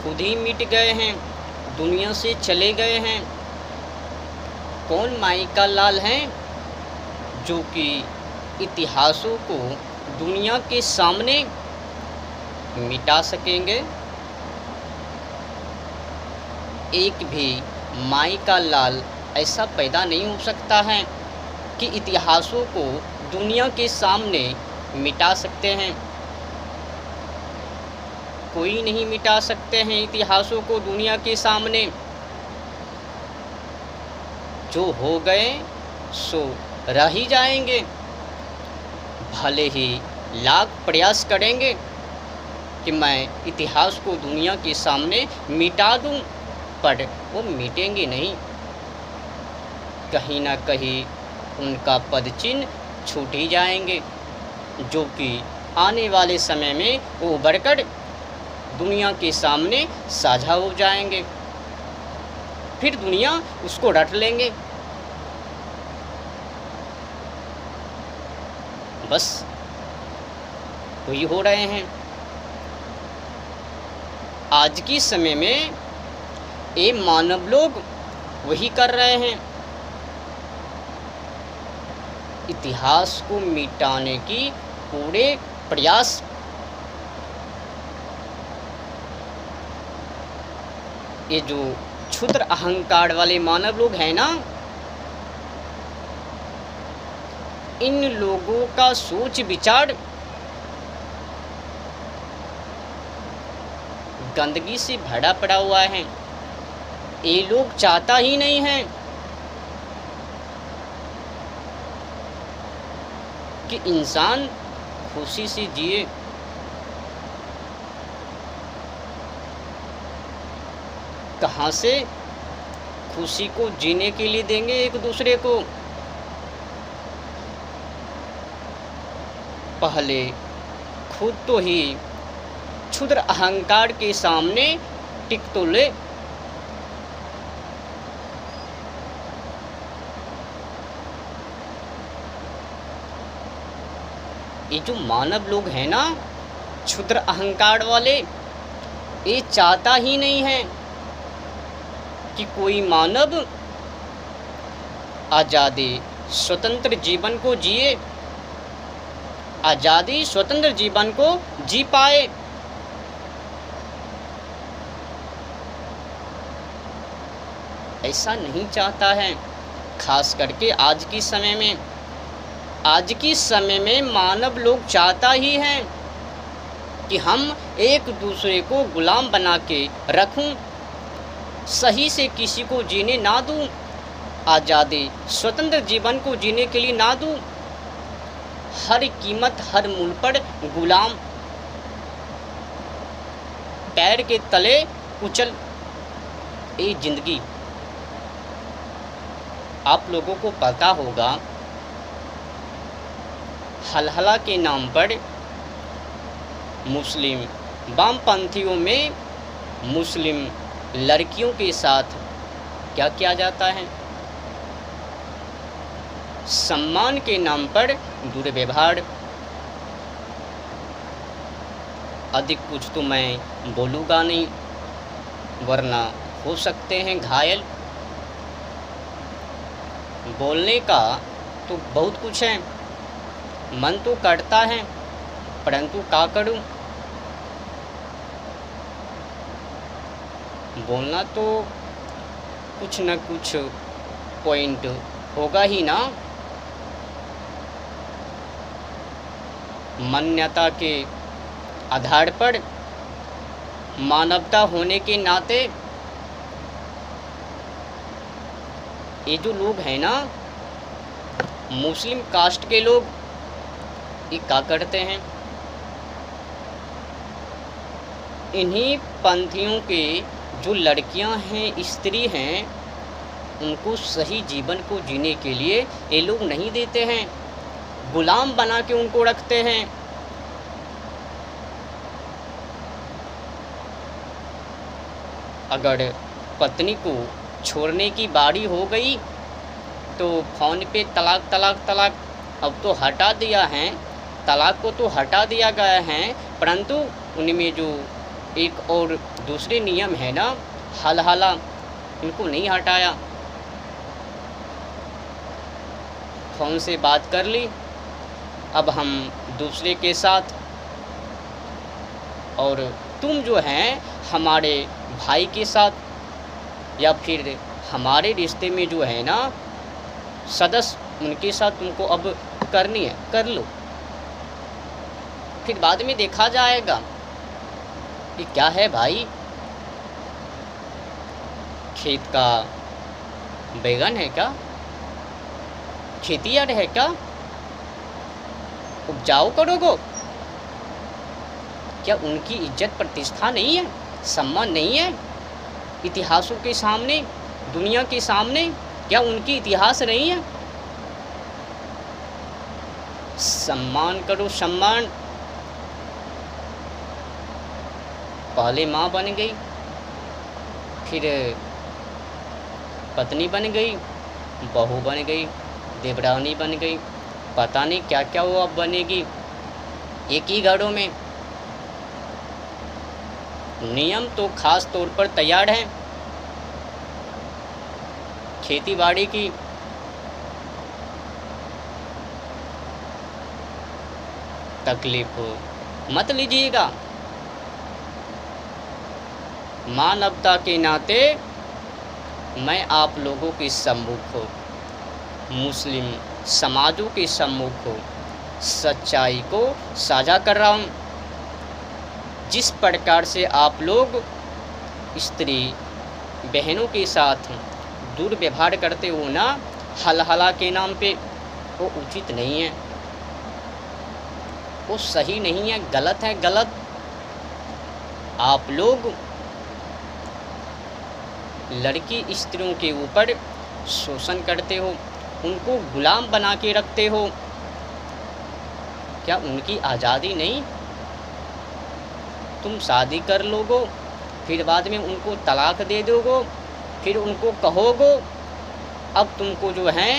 खुद ही मिट गए हैं, दुनिया से चले गए हैं। कौन माइका लाल हैं जो कि इतिहासों को दुनिया के सामने मिटा सकेंगे? एक भी माइका लाल ऐसा पैदा नहीं हो सकता है कि इतिहासों को दुनिया के सामने मिटा सकते हैं। कोई नहीं मिटा सकते हैं इतिहासों को दुनिया के सामने। जो हो गए सो रह ही जाएंगे, भले ही लाख प्रयास करेंगे कि मैं इतिहास को दुनिया के सामने मिटा दूं, पर वो मिटेंगे नहीं। कहीं ना कहीं उनका पदचिन्ह छूट ही जाएंगे, जो कि आने वाले समय में वो उभर कर दुनिया के सामने साझा हो जाएंगे। फिर दुनिया उसको रट लेंगे। बस वही हो रहे हैं आज की समय में। ये मानव लोग वही कर रहे हैं, इतिहास को मिटाने की पूरे प्रयास। ये जो क्षुद्र अहंकार वाले मानव लोग हैं ना, इन लोगों का सोच विचार गंदगी से भरा पड़ा हुआ है। ये लोग चाहता ही नहीं है कि इंसान खुशी से जिए। कहाँ से खुशी को जीने के लिए देंगे एक दूसरे को? पहले खुद तो ही क्षुद्र अहंकार के सामने टिक तो ले। ये जो मानव लोग हैं ना, क्षुद्र अहंकार वाले, ये चाहता ही नहीं है कि कोई मानव आज़ादी स्वतंत्र जीवन को जिए, आज़ादी स्वतंत्र जीवन को जी पाए। ऐसा नहीं चाहता है। खास करके आज की समय में, आज की समय में मानव लोग चाहता ही हैं कि हम एक दूसरे को गुलाम बना के रखूं, सही से किसी को जीने ना दूं, आज़ादी स्वतंत्र जीवन को जीने के लिए ना दूं। हर कीमत, हर मूल्य पर गुलाम, पैर के तले कुचल ये जिंदगी। आप लोगों को पता होगा, हलहला के नाम पर मुस्लिम वामपंथियों में मुस्लिम लड़कियों के साथ क्या किया जाता है? सम्मान के नाम पर दुर्व्यवहार। अधिक कुछ तो मैं बोलूँगा नहीं, वरना हो सकते हैं घायल। बोलने का तो बहुत कुछ है, मन तो करता है, परंतु क्या करूं? बोलना तो कुछ न कुछ पॉइंट होगा ही ना। मान्यता के आधार पर, मानवता होने के नाते, ये जो लोग हैं ना, मुस्लिम कास्ट के लोग, ये क्या करते हैं? इन्हीं पंथियों के जो लड़कियां हैं, स्त्री हैं, उनको सही जीवन को जीने के लिए ये लोग नहीं देते हैं, गुलाम बना के उनको रखते हैं। अगर पत्नी को छोड़ने की बारी हो गई तो फ़ोन पे तलाक तलाक तलाक, अब तो हटा दिया है, तलाक को तो हटा दिया गया है, परंतु उनमें जो एक और दूसरे नियम है ना, हल हला, इनको नहीं हटाया। फ़ोन से बात कर ली, अब हम दूसरे के साथ, और तुम जो हैं हमारे भाई के साथ या फिर हमारे रिश्ते में जो है ना सदस्य, उनके साथ तुमको अब करनी है, कर लो, फिर बाद में देखा जाएगा। ये क्या है भाई, खेत का बैगन है क्या, खेती यार्ड है क्या, उपजाऊ करोगे क्या? उनकी इज्जत प्रतिष्ठा नहीं है, सम्मान नहीं है इतिहासों के सामने, दुनिया के सामने? क्या उनकी इतिहास नहीं है? सम्मान करो, सम्मान। पहले माँ बन गई, फिर पत्नी बन गई, बहू बन गई, देवरानी बन गई, पता नहीं क्या क्या वो अब बनेगी एक ही घरों में। नियम तो खास तौर पर तैयार हैं खेती बाड़ी की। तकलीफ मत लीजिएगा, मानवता के नाते मैं आप लोगों के सम्मुख, मुस्लिम समाजों के सम्मुख सच्चाई को साझा कर रहा हूँ। जिस प्रकार से आप लोग स्त्री बहनों के साथ दुर्व्यवहार करते हो ना हल हला के नाम पे, वो उचित नहीं है, वो सही नहीं है, गलत है, गलत। आप लोग लड़की स्त्रियों के ऊपर शोषण करते हो, उनको गुलाम बना के रखते हो। क्या उनकी आज़ादी नहीं? तुम शादी कर लोगो, फिर बाद में उनको तलाक दे दोगो, फिर उनको कहोगो अब तुमको जो है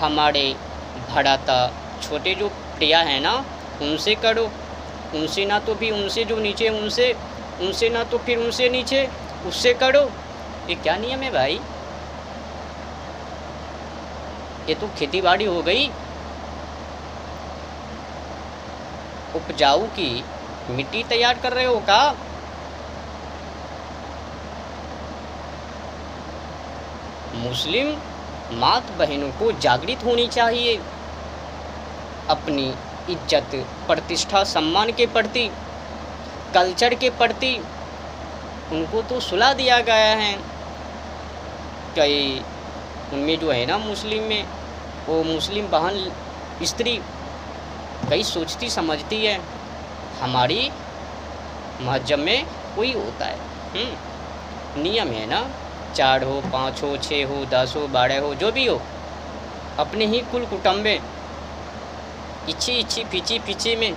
हमारे भड़ाता छोटे जो प्रिया है ना उनसे करो, उनसे ना तो भी उनसे जो नीचे उनसे ना तो फिर उनसे नीचे उससे करो। ये क्या नियम है भाई? ये तो खेती बाड़ी हो गई, उपजाऊ की मिट्टी तैयार कर रहे हो का? मुस्लिम मात बहनों को जागृत होनी चाहिए अपनी इज्जत प्रतिष्ठा सम्मान के प्रति, कल्चर के प्रति। उनको तो सुला दिया गया है। कई उनमें जो है ना मुस्लिम में, वो मुस्लिम बहन स्त्री कई सोचती समझती है, हमारी मस्जिद में वही होता है। नियम है ना, 4 हो 5 हो 6 हो 10 हो 12 हो जो भी हो, अपने ही कुल कुटुंबे इच्छी पीछे में।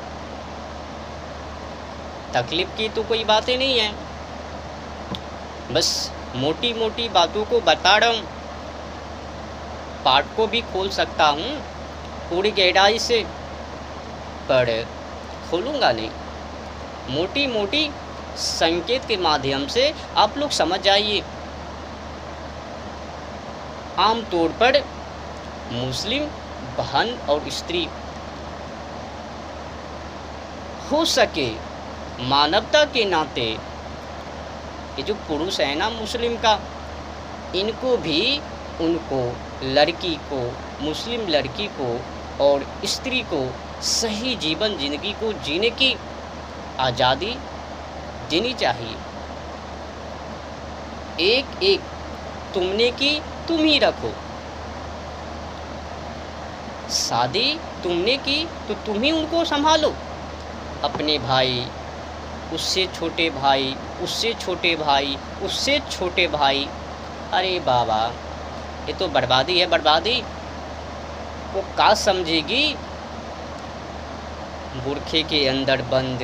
तकलीफ़ की तो कोई बातें नहीं है, बस मोटी मोटी बातों को बता रहा हूँ। पाठ को भी खोल सकता हूँ पूरी गहराई से, पर खोलूँगा नहीं। मोटी मोटी संकेत के माध्यम से आप लोग समझ जाइए। आमतौर पर मुस्लिम बहन और स्त्री हो सके मानवता के नाते, ये जो पुरुष है ना मुस्लिम का, इनको भी उनको लड़की को, मुस्लिम लड़की को और स्त्री को सही जीवन जिंदगी को जीने की आज़ादी देनी चाहिए। एक एक तुमने की तुम ही रखो, शादी तुमने की तो तुम ही उनको संभालो। अपने भाई, उससे छोटे भाई, उससे छोटे भाई, उससे छोटे भाई, अरे बाबा ये तो बर्बादी है, बर्बादी। वो क्या समझेगी बुरखे के अंदर बंद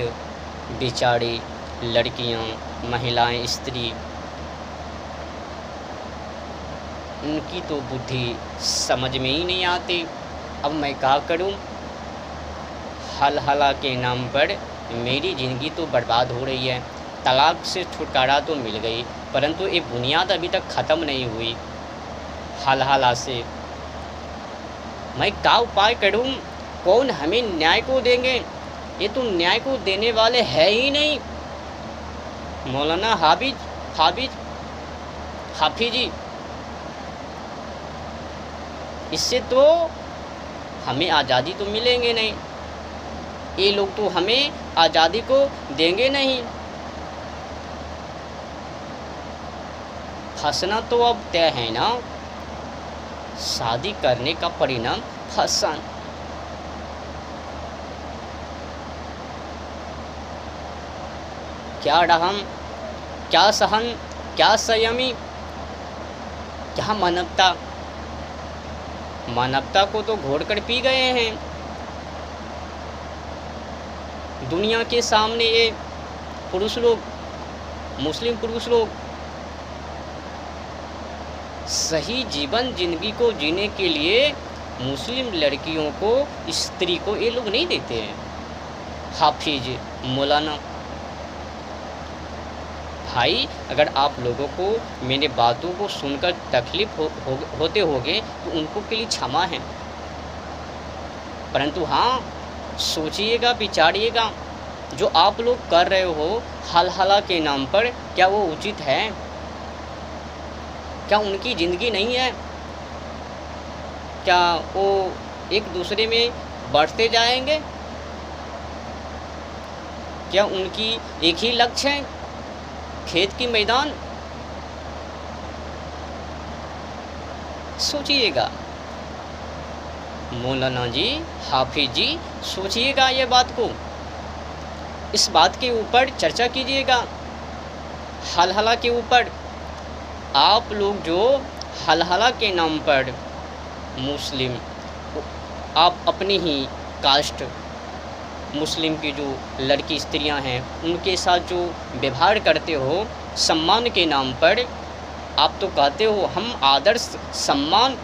बेचारी लड़कियां, महिलाएं, स्त्री, उनकी तो बुद्धि समझ में ही नहीं आती। अब मैं क्या करूं? हल हला के नाम पर मेरी ज़िंदगी तो बर्बाद हो रही है। तलाक से छुटकारा तो मिल गई, परंतु ये बुनियाद अभी तक ख़त्म नहीं हुई। हाल से मैं क्या उपाय करूं? कौन हमें न्याय को देंगे? ये तो न्याय को देने वाले है ही नहीं। मौलाना हाफिजी, इससे तो हमें आज़ादी तो मिलेंगे नहीं, ये लोग तो हमें आज़ादी को देंगे नहीं। फंसना तो अब तय है ना, शादी करने का परिणाम फंसना। क्या रहम, क्या सहन, क्या संयमी, क्या मानवता को तो घोड़ कर पी गए हैं। दुनिया के सामने ये पुरुष लोग, मुस्लिम पुरुष लोग सही जीवन जिंदगी को जीने के लिए मुस्लिम लड़कियों को, स्त्री को ये लोग नहीं देते हैं। हाफिज, मौलाना भाई, अगर आप लोगों को मेरे बातों को सुनकर तकलीफ होते होगे तो उनको के लिए क्षमा है, परंतु हाँ, सोचिएगा, विचारिएगा, जो आप लोग कर रहे हो हाल के नाम पर, क्या वो उचित है? क्या उनकी ज़िंदगी नहीं है? क्या वो एक दूसरे में बढ़ते जाएंगे? क्या उनकी एक ही लक्ष्य है, खेत की मैदान? सोचिएगा मौलाना जी, हाफिज जी, सोचिएगा ये बात को, इस बात के ऊपर चर्चा कीजिएगा। हाल के ऊपर आप लोग जो हाल के नाम पर मुस्लिम, आप अपनी ही कास्ट मुस्लिम की जो लड़की स्त्रियां हैं उनके साथ जो व्यवहार करते हो सम्मान के नाम पर, आप तो कहते हो हम आदर्श सम्मान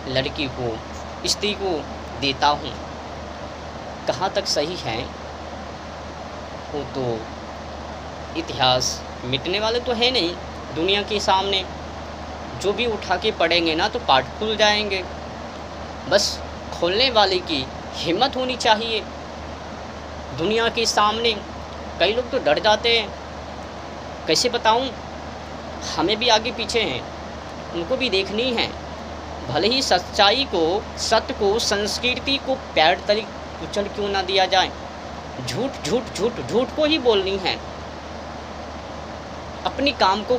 लड़की को, स्त्री को देता हूँ। कहाँ तक सही है वो तो इतिहास मिटने वाले तो है नहीं। दुनिया के सामने जो भी उठा के पढ़ेंगे ना तो पाठ खुल जाएंगे। बस खोलने वाले की हिम्मत होनी चाहिए। दुनिया के सामने कई लोग तो डर जाते हैं, कैसे बताऊं, हमें भी आगे पीछे हैं, उनको भी देखनी है। भले ही सच्चाई को, सत्य को, संस्कृति को पैर तले कुचल क्यों ना दिया जाए, झूठ को ही बोलनी है, अपनी काम को